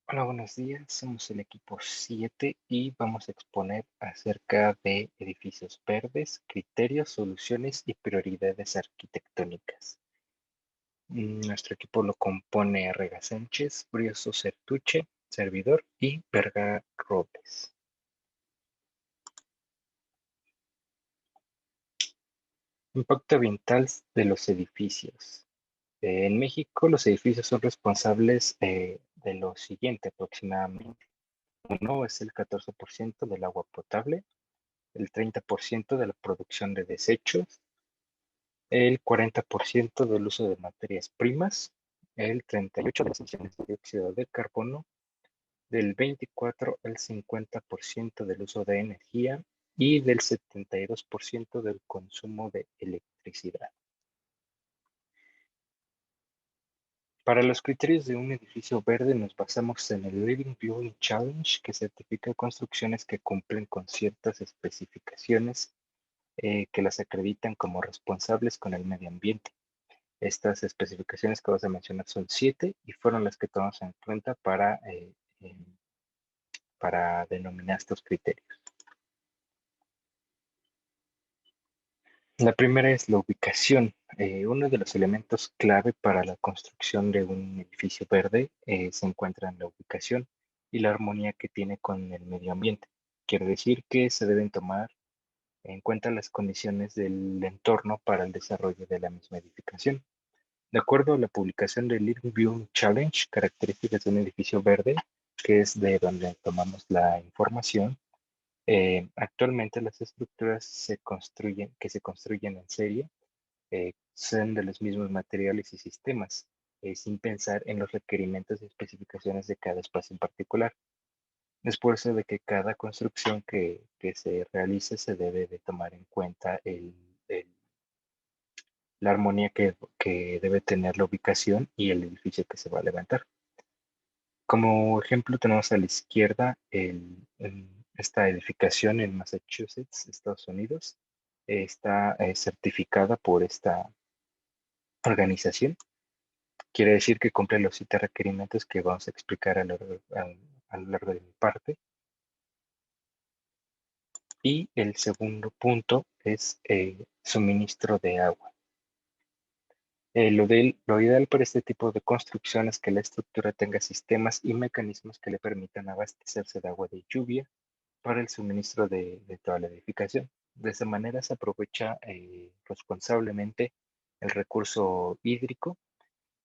Hola, buenos días. Somos el equipo 7 y vamos a exponer acerca de edificios verdes, criterios, soluciones y prioridades arquitectónicas. Nuestro equipo lo compone Rega Sánchez, Brioso Certuche, servidor y Verga Robles. Impacto ambiental de los edificios. En México, los edificios son responsables de lo siguiente aproximadamente. Uno es el 14% del agua potable, el 30% de la producción de desechos, el 40% del uso de materias primas, el 38% de las emisiones de dióxido de carbono, del 24 al 50% del uso de energía y del 72% del consumo de electricidad. Para los criterios de un edificio verde nos basamos en el Living Building Challenge, que certifica construcciones que cumplen con ciertas especificaciones que las acreditan como responsables con el medio ambiente. Estas especificaciones que vas a mencionar son 7 y fueron las que tomamos en cuenta para denominar estos criterios. La primera es la ubicación. Uno de los elementos clave para la construcción de un edificio verde se encuentra en la ubicación y la armonía que tiene con el medio ambiente. Quiere decir que se deben tomar en cuenta las condiciones del entorno para el desarrollo de la misma edificación. De acuerdo a la publicación del Living Building Challenge, características de un edificio verde, que es de donde tomamos la información, actualmente las estructuras que se construyen en serie son de los mismos materiales y sistemas, sin pensar en los requerimientos y especificaciones de cada espacio en particular. Es por eso de que cada construcción que se realice se debe de tomar en cuenta la armonía que debe tener la ubicación y el edificio que se va a levantar. Como ejemplo, tenemos a la izquierda esta edificación en Massachusetts, Estados Unidos. Está certificada por esta organización. Quiere decir que cumple los 7 requerimientos que vamos a explicar a lo largo de mi parte. Y el segundo punto es suministro de agua. Lo ideal para este tipo de construcción es que la estructura tenga sistemas y mecanismos que le permitan abastecerse de agua de lluvia para el suministro de toda la edificación. De esa manera se aprovecha responsablemente el recurso hídrico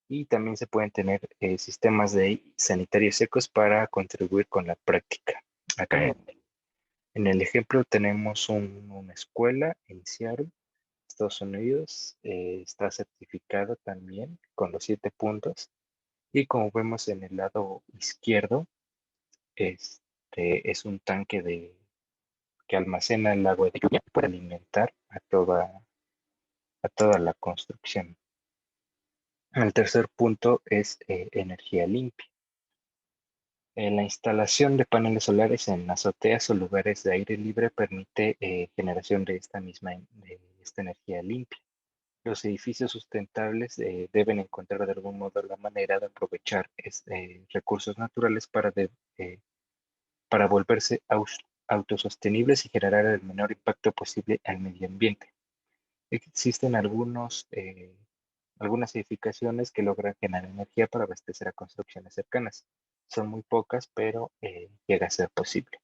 y también se pueden tener sistemas de sanitarios secos para contribuir con la práctica. Acá en el ejemplo tenemos una escuela en Seattle, Estados Unidos. Está certificada también con los 7 puntos. Y como vemos en el lado izquierdo, es un tanque que almacena el agua de lluvia para alimentar a toda la construcción. El tercer punto es energía limpia. La instalación de paneles solares en azoteas o lugares de aire libre permite generación de esta energía limpia. Los edificios sustentables deben encontrar de algún modo la manera de aprovechar recursos naturales para volverse autosostenibles y generar el menor impacto posible al medio ambiente. Existen algunas edificaciones que logran generar energía para abastecer a construcciones cercanas. Son muy pocas, pero llega a ser posible.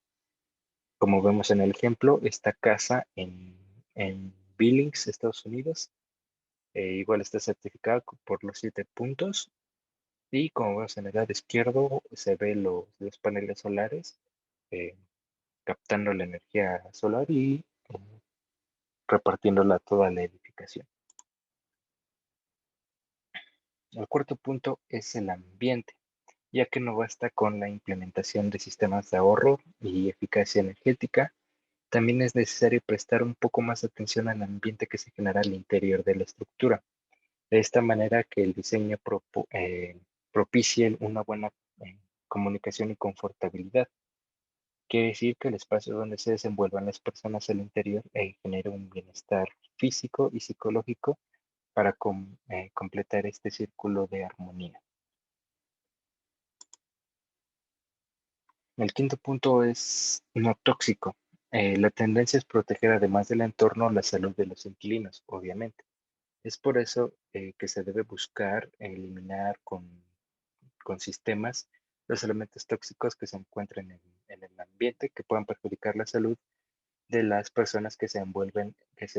Como vemos en el ejemplo, esta casa en Billings, Estados Unidos, igual está certificada por los 7 puntos. Y como vemos en el lado izquierdo, se ve los paneles solares eh, captando la energía solar y repartiéndola a toda la edificación. El cuarto punto es el ambiente, ya que no basta con la implementación de sistemas de ahorro y eficacia energética, también es necesario prestar un poco más de atención al ambiente que se genera al interior de la estructura. De esta manera que el diseño propicie una buena comunicación y confortabilidad. Quiere decir que el espacio donde se desenvuelvan las personas al interior genera un bienestar físico y psicológico para completar este círculo de armonía. El quinto punto es no tóxico. La tendencia es proteger además del entorno la salud de los inquilinos, obviamente. Es por eso que se debe buscar eliminar con sistemas los elementos tóxicos que se encuentran en el ambiente que puedan perjudicar la salud de las personas que se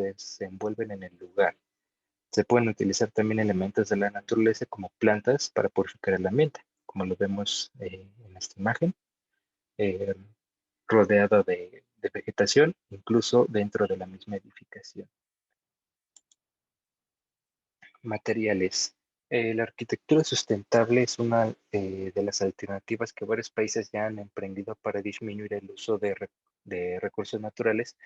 desenvuelven en el lugar. Se pueden utilizar también elementos de la naturaleza como plantas para purificar el ambiente, como lo vemos en esta imagen, eh, rodeado de vegetación, incluso dentro de la misma edificación. Materiales. La arquitectura sustentable es una de las alternativas que varios países ya han emprendido para disminuir el uso de recursos naturales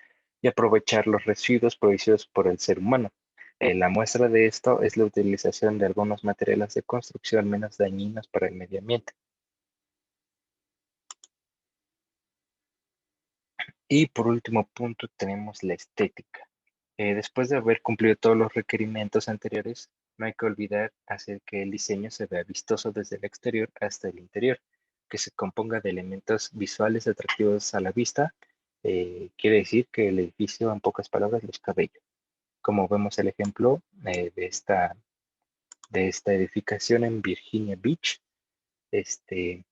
y aprovechar los residuos producidos por el ser humano. La muestra de esto es la utilización de algunos materiales de construcción menos dañinos para el medio ambiente. Y por último punto tenemos la estética. Después de haber cumplido todos los requerimientos anteriores, no hay que olvidar hacer que el diseño se vea vistoso desde el exterior hasta el interior, que se componga de elementos visuales atractivos a la vista. Quiere decir que el edificio, en pocas palabras, luzca bello. Como vemos el ejemplo de esta edificación en Virginia Beach, este,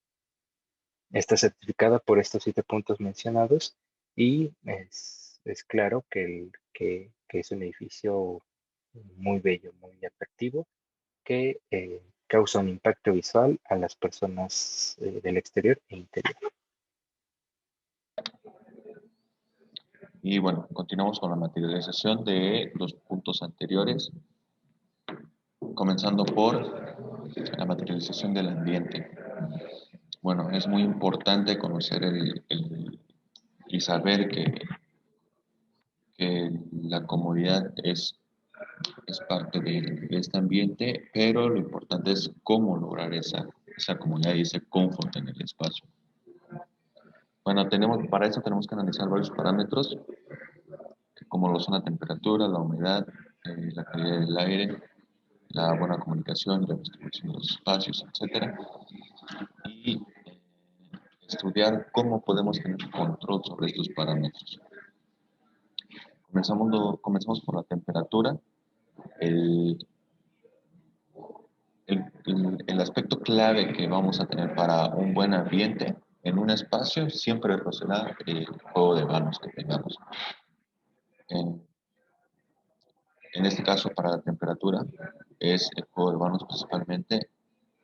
está certificada por estos 7 puntos mencionados y es claro que es un edificio muy bello, muy atractivo, que causa un impacto visual a las personas del exterior e interior. Y bueno, continuamos con la materialización de los puntos anteriores, comenzando por la materialización del ambiente. Bueno, es muy importante conocer y saber que la comodidad es parte de este ambiente, pero lo importante es cómo lograr esa comodidad y ese confort en el espacio. Bueno, para eso tenemos que analizar varios parámetros, como lo son la temperatura, la humedad, la calidad del aire, la buena comunicación, la distribución de los espacios, etcétera, y estudiar cómo podemos tener control sobre estos parámetros. Comenzamos por la temperatura. El, el aspecto clave que vamos a tener para un buen ambiente en un espacio siempre será el juego de manos que tengamos. En, en este caso, para la temperatura, es el juego de manos principalmente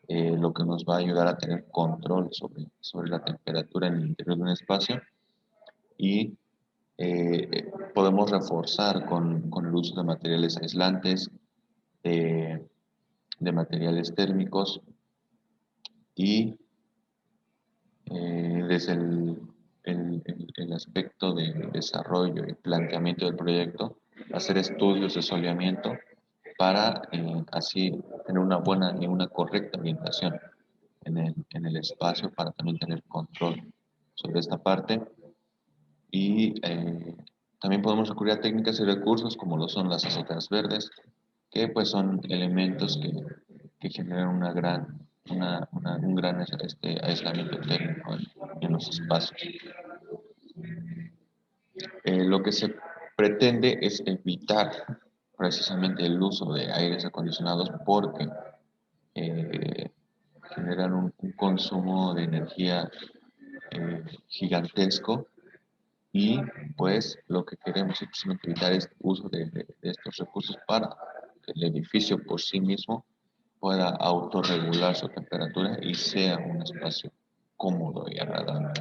lo que nos va a ayudar a tener control sobre la temperatura en el interior de un espacio y podemos reforzar con el uso de materiales aislantes, de, de materiales térmicos y desde el aspecto de desarrollo y planteamiento del proyecto, hacer estudios de soleamiento para así tener una buena y una correcta ambientación en el espacio para también tener control sobre esta parte. Y también podemos recurrir a técnicas y recursos como lo son las azoteas verdes, que pues son elementos que generan un gran aislamiento térmico en los espacios. Lo que se pretende es evitar precisamente el uso de aires acondicionados porque eh, generan un consumo de energía gigantesco y pues lo que queremos es simplemente evitar este uso de estos recursos para que el edificio por sí mismo pueda autorregular su temperatura y sea un espacio cómodo y agradable.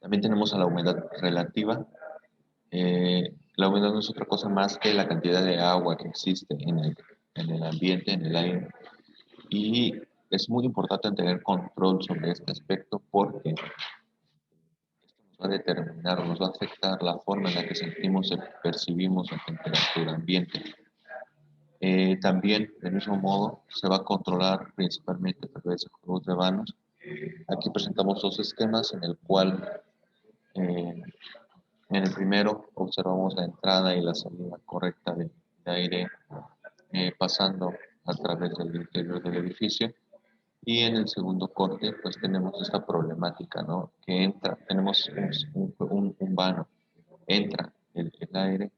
También tenemos a la humedad relativa. La humedad no es otra cosa más que la cantidad de agua que existe en el ambiente, en el aire. Y es muy importante tener control sobre este aspecto porque esto nos va a determinar o nos va a afectar la forma en la que sentimos y percibimos la temperatura ambiente. También, del mismo modo, se va a controlar principalmente a través de juegos de vanos. Aquí presentamos dos esquemas en el cual en el primero observamos la entrada y la salida correcta de aire pasando a través del interior del edificio Y en el segundo corte, pues tenemos esta problemática, ¿no? Que entra, tenemos un vano, entra el aire,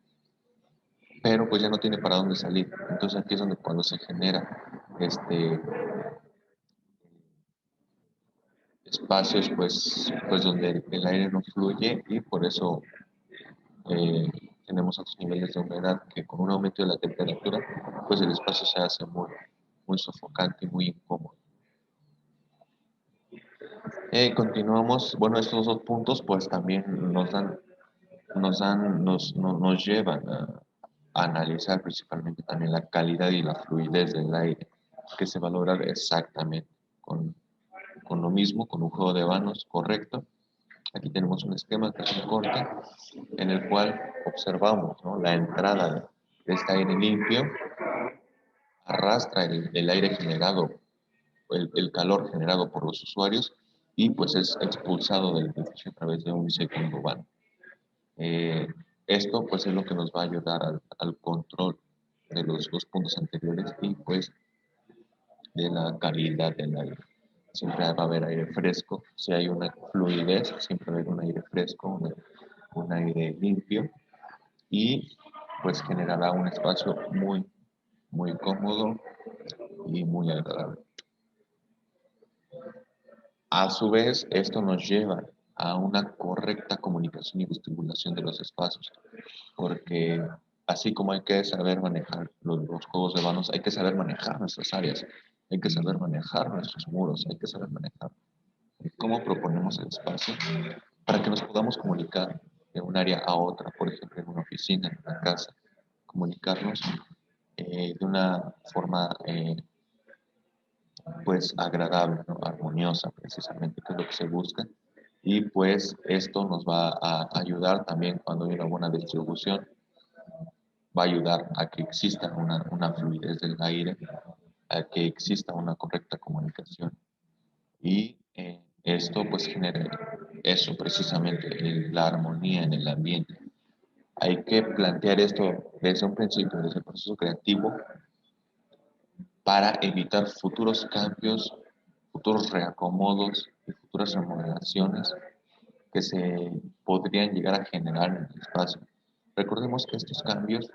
pero pues ya no tiene para dónde salir. Entonces aquí es donde cuando se genera espacios, pues donde el aire no fluye y por eso eh, tenemos altos niveles de humedad que con un aumento de la temperatura, pues el espacio se hace muy sofocante y muy incómodo. Continuamos, bueno, estos dos puntos pues también nos llevan a analizar principalmente también la calidad y la fluidez del aire, que se valora exactamente con, con lo mismo, con un juego de vanos correcto. Aquí tenemos un esquema que es un corte en el cual observamos, ¿no?, la entrada de este aire limpio, arrastra el aire generado, el calor generado por los usuarios y pues es expulsado del edificio a través de un segundo vano. Eh, Esto pues es lo que nos va a ayudar al control de los dos puntos anteriores y pues de la calidad del aire. Siempre va a haber aire fresco, si hay una fluidez, siempre va a haber un aire fresco, un aire limpio y pues generará un espacio muy cómodo y muy agradable. A su vez, esto nos lleva a una correcta comunicación y distribución de los espacios, porque así como hay que saber manejar los juegos de manos, hay que saber manejar nuestras áreas, hay que saber manejar nuestros muros, hay que saber manejar cómo proponemos el espacio para que nos podamos comunicar de un área a otra, por ejemplo, en una oficina, en una casa, comunicarnos de una forma pues agradable, ¿no?, armoniosa precisamente, que es lo que se busca. Y pues esto nos va a ayudar también cuando hay una buena distribución, va a ayudar a que exista una fluidez del aire, a que exista una correcta comunicación. Y esto pues genera eso precisamente, la armonía en el ambiente. Hay que plantear esto desde un principio, desde el proceso creativo, para evitar futuros cambios, futuros reacomodos y futuras remodelaciones que se podrían llegar a generar en el espacio. Recordemos que estos cambios,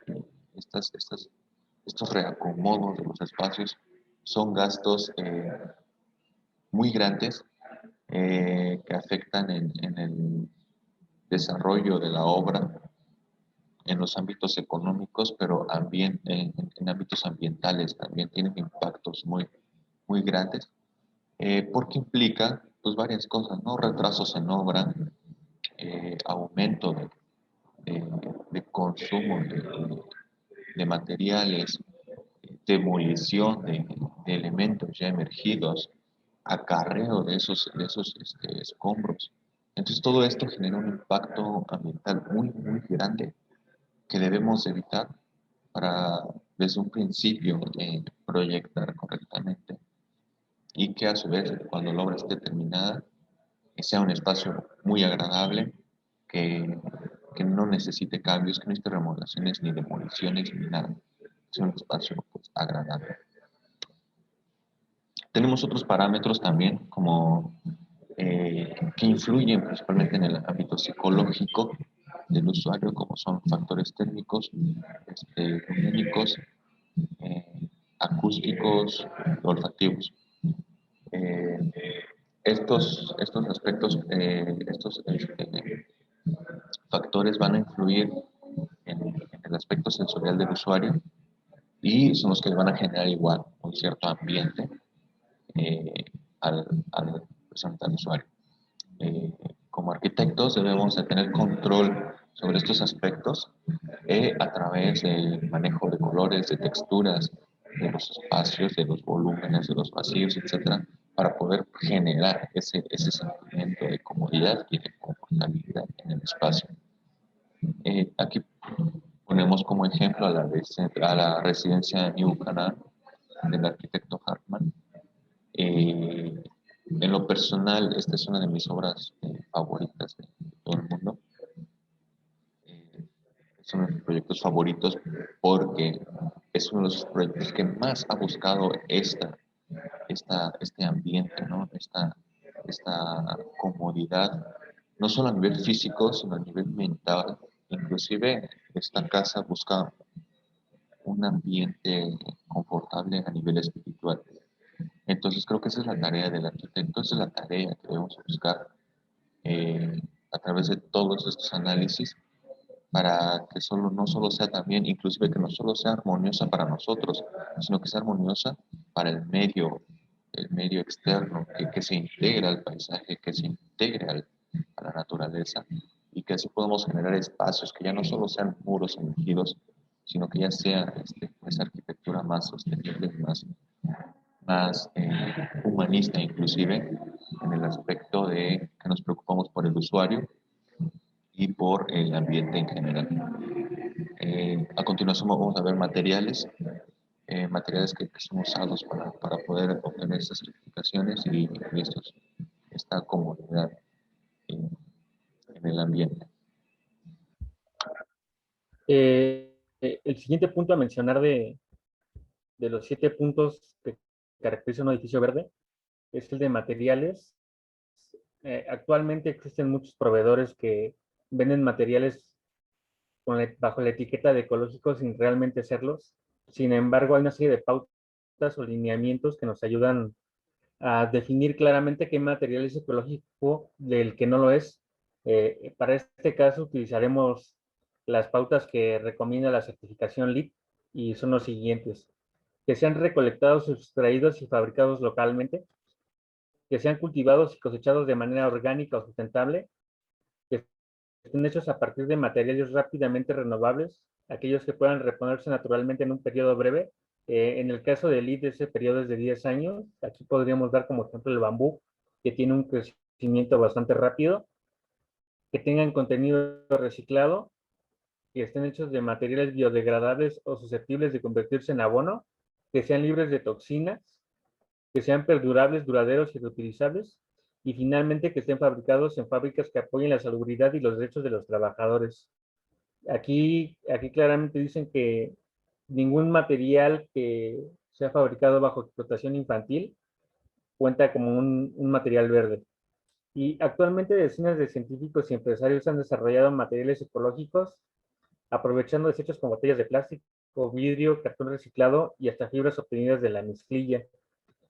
estos reacomodos de los espacios son gastos muy grandes que afectan en el desarrollo de la obra en los ámbitos económicos, pero en ámbitos ambientales también tienen impactos muy grandes, porque implica pues varias cosas, ¿no? Retrasos en obra, aumento de consumo de materiales, demolición de elementos ya emergidos, acarreo de esos escombros. Entonces todo esto genera un impacto ambiental muy grande que debemos evitar para desde un principio proyectar correctamente y que a su vez cuando la obra esté terminada que sea un espacio muy agradable, que, que no necesite cambios, que no necesite remodelaciones ni demoliciones ni nada, sea un espacio pues, agradable. Tenemos otros parámetros también como que influyen principalmente en el ámbito psicológico del usuario, como son factores térmicos, lumínicos, eh, acústicos, olfativos. Eh, estos aspectos, estos factores van a influir en el aspecto sensorial del usuario y son los que van a generar igual un cierto ambiente eh, al usuario. Como arquitectos debemos de tener control sobre estos aspectos a través del manejo de colores, de texturas, de los espacios, de los volúmenes, de los vacíos, etcétera, para poder generar ese sentimiento de comodidad y de confortabilidad en el espacio. Aquí ponemos como ejemplo a la residencia New Canaan del arquitecto Hartman. En lo personal, esta es una de mis obras favoritas de todo el mundo. Es uno de mis proyectos favoritos porque es uno de los proyectos que más ha buscado este ambiente, ¿no? Esta comodidad, no solo a nivel físico, sino a nivel mental. Inclusive esta casa busca un ambiente confortable a nivel espiritual. Entonces creo que esa es la tarea del arquitecto, esa es la tarea que debemos buscar a través de todos estos análisis para que no solo sea también, inclusive que no solo sea armoniosa para nosotros, sino que sea armoniosa para el medio externo, que se integre al paisaje, que se integre a la naturaleza y que así podamos generar espacios que ya no solo sean muros elegidos, sino que ya sea esa arquitectura más sostenible, más humanista inclusive, en el aspecto de que nos preocupamos por el usuario y por el ambiente en general. A continuación vamos a ver materiales que son usados para poder obtener estas certificaciones y esta comodidad en, en el ambiente. El siguiente punto a mencionar de los 7 puntos que caracterizan un edificio verde es el de materiales. Actualmente existen muchos proveedores que venden materiales bajo la etiqueta de ecológicos sin realmente serlos. Sin embargo, hay una serie de pautas o lineamientos que nos ayudan a definir claramente qué material es ecológico del que no lo es. Para este caso utilizaremos las pautas que recomienda la certificación LEED y son los siguientes: que sean recolectados, extraídos y fabricados localmente, que sean cultivados y cosechados de manera orgánica o sustentable, que estén hechos a partir de materiales rápidamente renovables, aquellos que puedan reponerse naturalmente en un periodo breve. En el caso del LEED, ese periodo es de 10 años. Aquí podríamos dar como ejemplo el bambú, que tiene un crecimiento bastante rápido, que tengan contenido reciclado, que estén hechos de materiales biodegradables o susceptibles de convertirse en abono, que sean libres de toxinas, que sean perdurables, duraderos y reutilizables, y finalmente que estén fabricados en fábricas que apoyen la salubridad y los derechos de los trabajadores. Aquí claramente dicen que ningún material que sea fabricado bajo explotación infantil cuenta como un material verde. Y actualmente decenas de científicos y empresarios han desarrollado materiales ecológicos aprovechando desechos como botellas de plástico, vidrio, cartón reciclado y hasta fibras obtenidas de la mezclilla.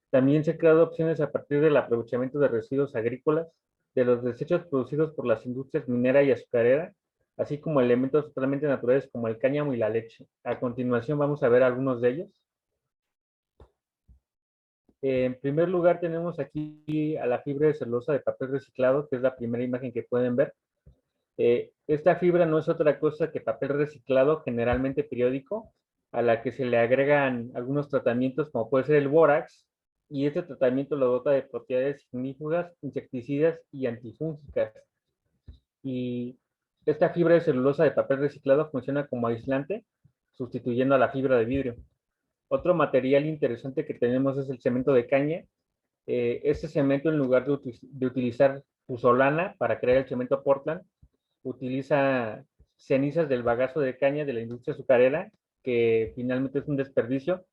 También se han creado opciones a partir del aprovechamiento de residuos agrícolas, de los desechos producidos por las industrias minera y azucarera, así como elementos totalmente naturales como el cáñamo y la leche. A continuación vamos a ver algunos de ellos. En primer lugar tenemos aquí a la fibra de celulosa de papel reciclado, que es la primera imagen que pueden ver. Esta fibra no es otra cosa que papel reciclado, generalmente periódico, a la que se le agregan algunos tratamientos como puede ser el bórax, y este tratamiento lo dota de propiedades ignífugas, insecticidas y antifúngicas. Y esta fibra de celulosa de papel reciclado funciona como aislante, sustituyendo a la fibra de vidrio. Otro material interesante que tenemos es el cemento de caña. Este cemento, en lugar de utilizar pusolana para crear el cemento Portland, utiliza cenizas del bagazo de caña de la industria azucarera, que finalmente es un desperdicio,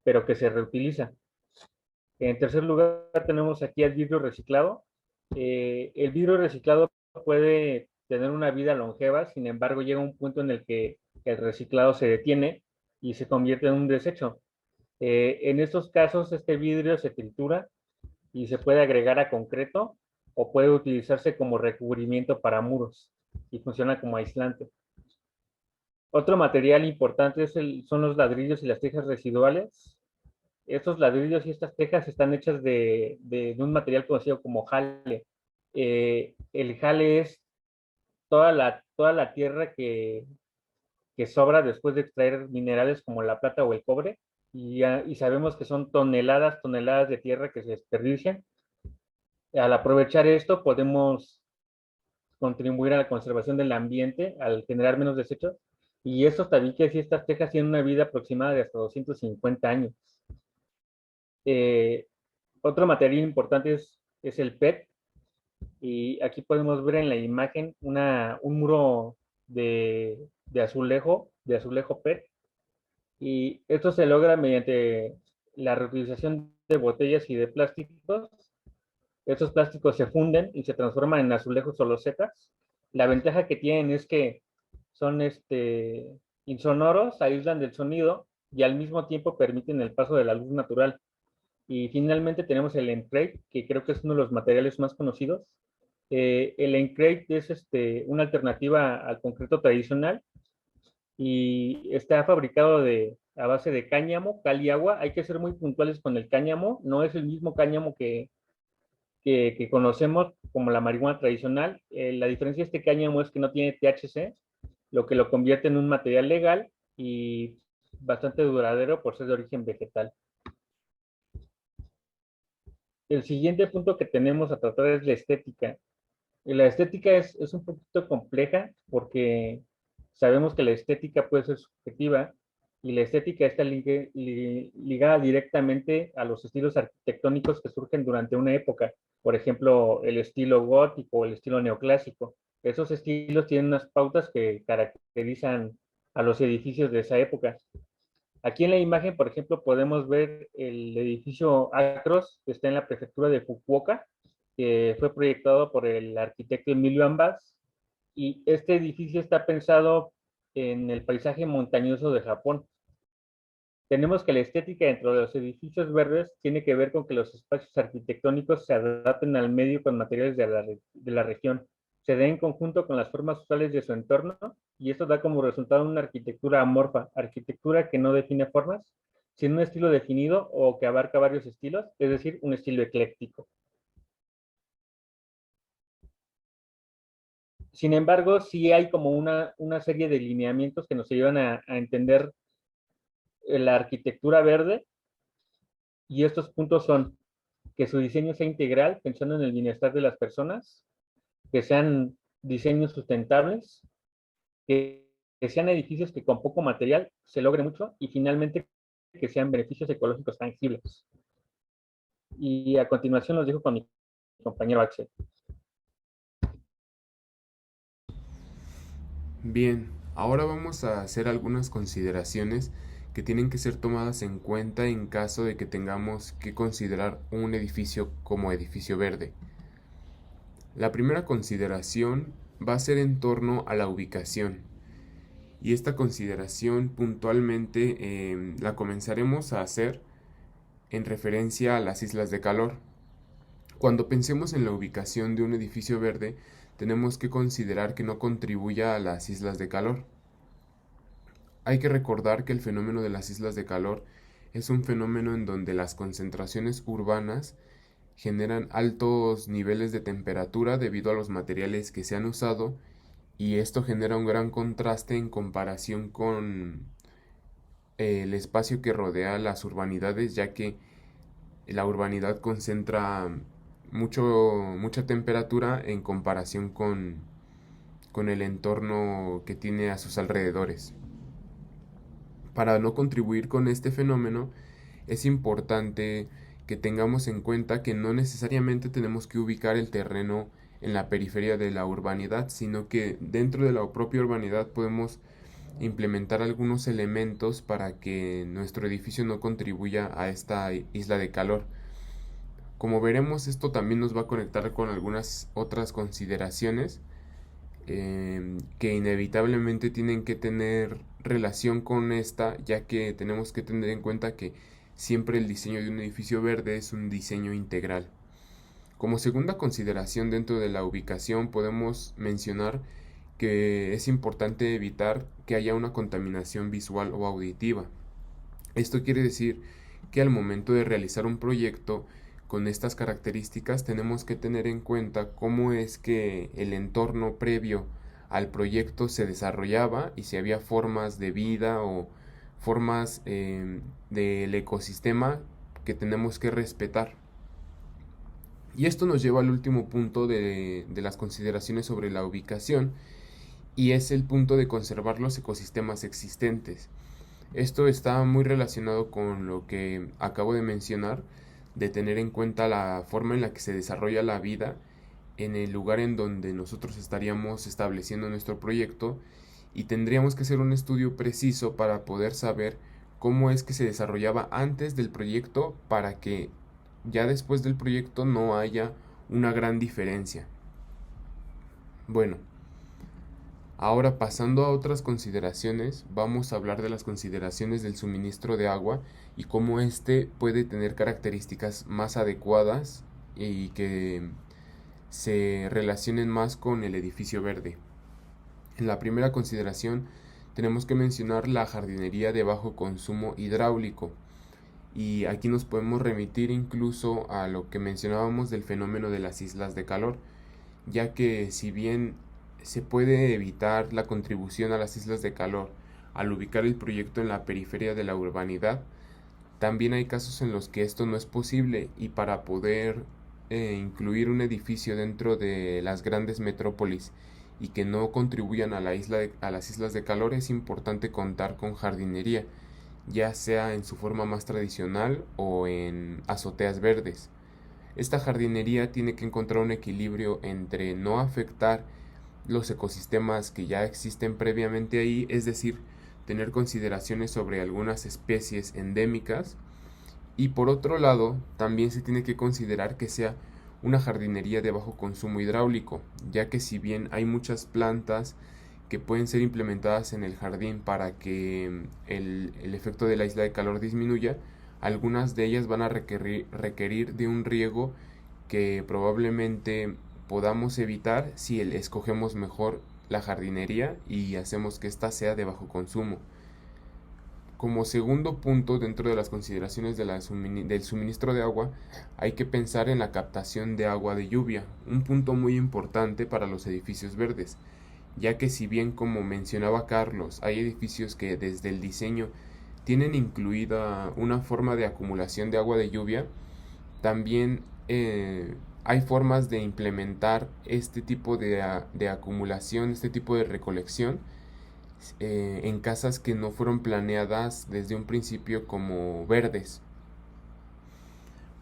pero que se reutiliza. En tercer lugar, tenemos aquí el vidrio reciclado. El vidrio reciclado puede tener una vida longeva, sin embargo, llega un punto en el que el reciclado se detiene y se convierte en un desecho. En estos casos, este vidrio se tritura y se puede agregar a concreto o puede utilizarse como recubrimiento para muros y funciona como aislante. Otro material importante son los ladrillos y las tejas residuales. Estos ladrillos y estas tejas están hechas de un material conocido como jale. El jale es toda la tierra que sobra después de extraer minerales como la plata o el cobre, y sabemos que son toneladas de tierra que se desperdician. Al aprovechar esto podemos contribuir a la conservación del ambiente al generar menos desechos, y estos tabiques y estas tejas tienen una vida aproximada de hasta 250 años. Eh, Otro material importante es el PET, y aquí podemos ver en la imagen un muro de azulejo PET, y esto se logra mediante la reutilización de botellas y de plásticos. Estos plásticos se funden y se transforman en azulejos o losetas. La ventaja que tienen es que son insonoros, aíslan del sonido y al mismo tiempo permiten el paso de la luz natural. Y finalmente tenemos el Encrate, que creo que es uno de los materiales más conocidos. El Encrate es una alternativa al concreto tradicional y está fabricado a base de cáñamo, cal y agua. Hay que ser muy puntuales con el cáñamo. No es el mismo cáñamo que conocemos como la marihuana tradicional. La diferencia de este cáñamo es que no tiene THC, lo que lo convierte en un material legal y bastante duradero por ser de origen vegetal. El siguiente punto que tenemos a tratar es la estética. Y la estética es un poquito compleja porque sabemos que la estética puede ser subjetiva y la estética está ligada directamente a los estilos arquitectónicos que surgen durante una época. Por ejemplo, el estilo gótico o el estilo neoclásico. Esos estilos tienen unas pautas que caracterizan a los edificios de esa época. Aquí en la imagen, por ejemplo, podemos ver el edificio Acros, que está en la prefectura de Fukuoka, que fue proyectado por el arquitecto Emilio Ambas, y este edificio está pensado en el paisaje montañoso de Japón. Tenemos que la estética dentro de los edificios verdes tiene que ver con que los espacios arquitectónicos se adapten al medio con materiales de la región, se den en conjunto con las formas usuales de su entorno, y esto da como resultado una arquitectura amorfa, arquitectura que no define formas, sino un estilo definido o que abarca varios estilos, es decir, un estilo ecléctico. Sin embargo, sí hay como una serie de lineamientos que nos ayudan a entender la arquitectura verde, y estos puntos son que su diseño sea integral, pensando en el bienestar de las personas, que sean diseños sustentables, que sean edificios que con poco material se logre mucho, y finalmente que sean beneficios ecológicos tangibles. Y a continuación los dejo con mi compañero Axel. Bien, ahora vamos a hacer algunas consideraciones que tienen que ser tomadas en cuenta en caso de que tengamos que considerar un edificio como edificio verde. La primera consideración va a ser en torno a la ubicación, y esta consideración puntualmente la comenzaremos a hacer en referencia a las islas de calor. Cuando pensemos en la ubicación de un edificio verde, tenemos que considerar que no contribuya a las islas de calor. Hay que recordar que el fenómeno de las islas de calor es un fenómeno en donde las concentraciones urbanas generan altos niveles de temperatura debido a los materiales que se han usado, y esto genera un gran contraste en comparación con el espacio que rodea las urbanidades, ya que la urbanidad concentra mucha temperatura en comparación con el entorno que tiene a sus alrededores. Para no contribuir con este fenómeno, es importante que tengamos en cuenta que no necesariamente tenemos que ubicar el terreno en la periferia de la urbanidad, sino que dentro de la propia urbanidad podemos implementar algunos elementos para que nuestro edificio no contribuya a esta isla de calor. Como veremos, esto también nos va a conectar con algunas otras consideraciones que inevitablemente tienen que tener relación con esta, ya que tenemos que tener en cuenta que siempre el diseño de un edificio verde es un diseño integral. Como segunda consideración dentro de la ubicación, podemos mencionar que es importante evitar que haya una contaminación visual o auditiva. Esto quiere decir que al momento de realizar un proyecto con estas características tenemos que tener en cuenta cómo es que el entorno previo al proyecto se desarrollaba y si había formas de vida o formas del ecosistema que tenemos que respetar. Y esto nos lleva al último punto de las consideraciones sobre la ubicación, y es el punto de conservar los ecosistemas existentes. Esto está muy relacionado con lo que acabo de mencionar, de tener en cuenta la forma en la que se desarrolla la vida en el lugar en donde nosotros estaríamos estableciendo nuestro proyecto, y tendríamos que hacer un estudio preciso para poder saber cómo es que se desarrollaba antes del proyecto, para que ya después del proyecto no haya una gran diferencia. Bueno, ahora pasando a otras consideraciones, vamos a hablar de las consideraciones del suministro de agua y cómo éste puede tener características más adecuadas y que se relacionen más con el edificio verde. En la primera consideración tenemos que mencionar la jardinería de bajo consumo hidráulico, y aquí nos podemos remitir incluso a lo que mencionábamos del fenómeno de las islas de calor, ya que si bien se puede evitar la contribución a las islas de calor al ubicar el proyecto en la periferia de la urbanidad, también hay casos en los que esto no es posible, y para poder incluir un edificio dentro de las grandes metrópolis y que no contribuyan a las islas de calor, es importante contar con jardinería, ya sea en su forma más tradicional o en azoteas verdes. Esta jardinería tiene que encontrar un equilibrio entre no afectar los ecosistemas que ya existen previamente ahí, es decir, tener consideraciones sobre algunas especies endémicas, y por otro lado también se tiene que considerar que sea una jardinería de bajo consumo hidráulico, ya que si bien hay muchas plantas que pueden ser implementadas en el jardín para que el efecto de la isla de calor disminuya, algunas de ellas van a requerir de un riego que probablemente podamos evitar si escogemos mejor la jardinería y hacemos que ésta sea de bajo consumo. Como segundo punto dentro de las consideraciones del suministro de agua, hay que pensar en la captación de agua de lluvia, un punto muy importante para los edificios verdes, ya que si bien, como mencionaba Carlos, hay edificios que desde el diseño tienen incluida una forma de acumulación de agua de lluvia, también hay formas de implementar este tipo de acumulación, este tipo de recolección en casas que no fueron planeadas desde un principio como verdes.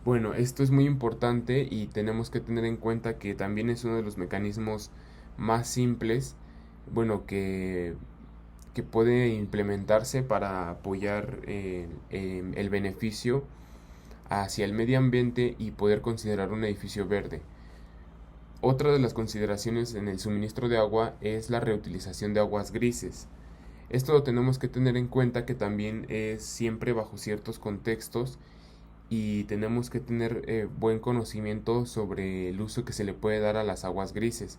Bueno, esto es muy importante y tenemos que tener en cuenta que también es uno de los mecanismos más simples, bueno, que puede implementarse para apoyar el beneficio hacia el medio ambiente y poder considerar un edificio verde. Otra de las consideraciones en el suministro de agua es la reutilización de aguas grises. Esto lo tenemos que tener en cuenta, que también es siempre bajo ciertos contextos, y tenemos que tener buen conocimiento sobre el uso que se le puede dar a las aguas grises,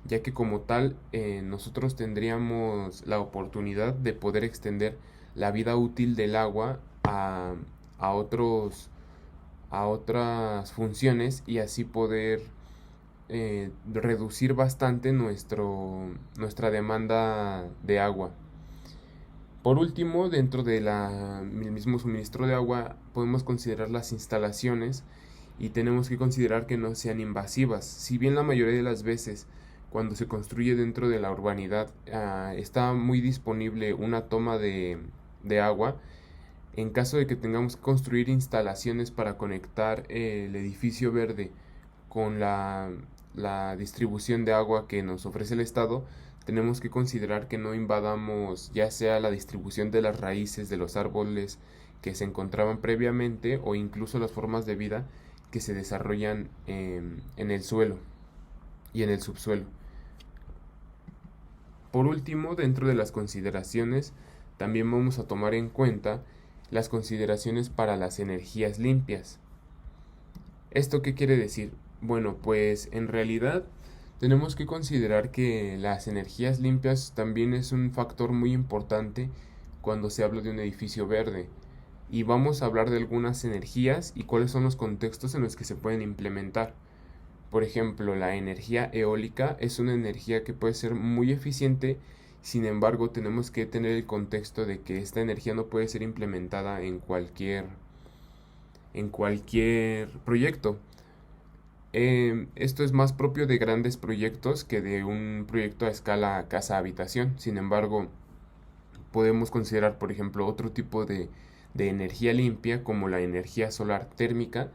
ya que como tal nosotros tendríamos la oportunidad de poder extender la vida útil del agua a otras funciones, y así poder reducir bastante nuestra demanda de agua. Por último, dentro del mismo suministro de agua podemos considerar las instalaciones, y tenemos que considerar que no sean invasivas. Si bien la mayoría de las veces cuando se construye dentro de la urbanidad está muy disponible una toma de agua, en caso de que tengamos que construir instalaciones para conectar el edificio verde con la distribución de agua que nos ofrece el Estado, tenemos que considerar que no invadamos ya sea la distribución de las raíces de los árboles que se encontraban previamente, o incluso las formas de vida que se desarrollan en el suelo y en el subsuelo. Por último, dentro de las consideraciones, también vamos a tomar en cuenta las consideraciones para las energías limpias. ¿Esto qué quiere decir? Bueno, pues en realidad tenemos que considerar que las energías limpias también es un factor muy importante cuando se habla de un edificio verde, y vamos a hablar de algunas energías y cuáles son los contextos en los que se pueden implementar. Por ejemplo, la energía eólica es una energía que puede ser muy eficiente. Sin embargo, tenemos que tener el contexto de que esta energía no puede ser implementada en cualquier proyecto. Esto es más propio de grandes proyectos que de un proyecto a escala casa-habitación. Sin embargo, podemos considerar, por ejemplo, otro tipo de energía limpia, como la energía solar térmica,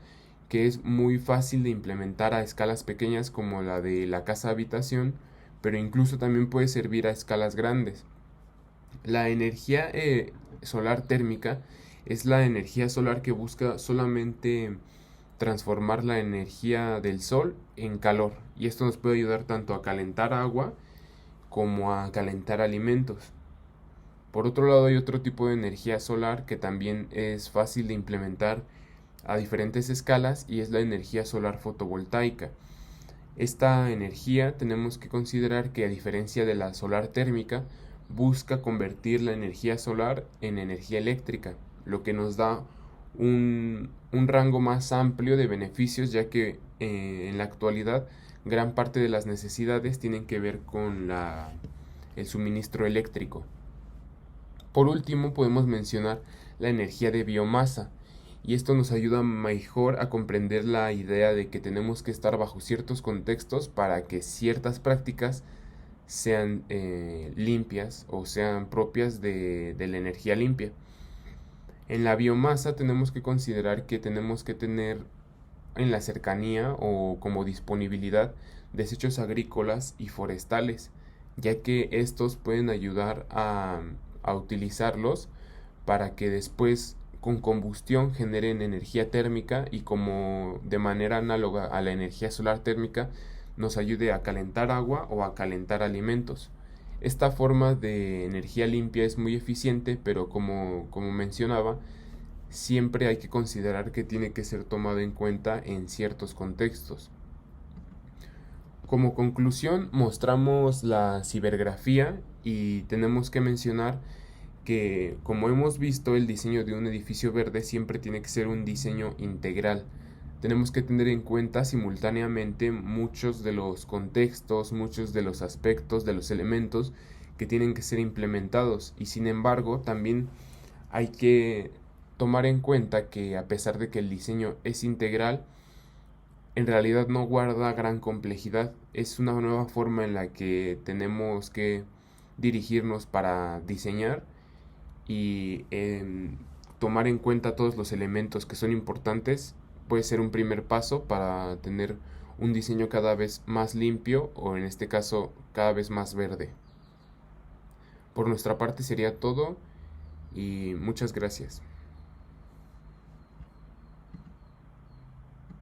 que es muy fácil de implementar a escalas pequeñas como la de la casa-habitación, pero incluso también puede servir a escalas grandes. La energía solar térmica es la energía solar que busca solamente transformar la energía del sol en calor, y esto nos puede ayudar tanto a calentar agua como a calentar alimentos. Por otro lado, hay otro tipo de energía solar que también es fácil de implementar a diferentes escalas, y es la energía solar fotovoltaica. Esta energía tenemos que considerar que, a diferencia de la solar térmica, busca convertir la energía solar en energía eléctrica, lo que nos da un rango más amplio de beneficios, ya que en la actualidad gran parte de las necesidades tienen que ver con el suministro eléctrico. Por último, podemos mencionar la energía de biomasa, y esto nos ayuda mejor a comprender la idea de que tenemos que estar bajo ciertos contextos para que ciertas prácticas sean limpias o sean propias de la energía limpia. En la biomasa tenemos que considerar que tenemos que tener en la cercanía o como disponibilidad desechos agrícolas y forestales, ya que estos pueden ayudar a utilizarlos para que después con combustión generen energía térmica, y como de manera análoga a la energía solar térmica nos ayude a calentar agua o a calentar alimentos. Esta forma de energía limpia es muy eficiente, pero como mencionaba, siempre hay que considerar que tiene que ser tomado en cuenta en ciertos contextos. Como conclusión, mostramos la cibergrafía, y tenemos que mencionar que, como hemos visto, el diseño de un edificio verde siempre tiene que ser un diseño integral. Tenemos que tener en cuenta simultáneamente muchos de los contextos, muchos de los aspectos, de los elementos que tienen que ser implementados, y sin embargo también hay que tomar en cuenta que, a pesar de que el diseño es integral, en realidad no guarda gran complejidad. Es una nueva forma en la que tenemos que dirigirnos para diseñar, y tomar en cuenta todos los elementos que son importantes puede ser un primer paso para tener un diseño cada vez más limpio, o en este caso cada vez más verde. Por nuestra parte sería todo, y muchas gracias.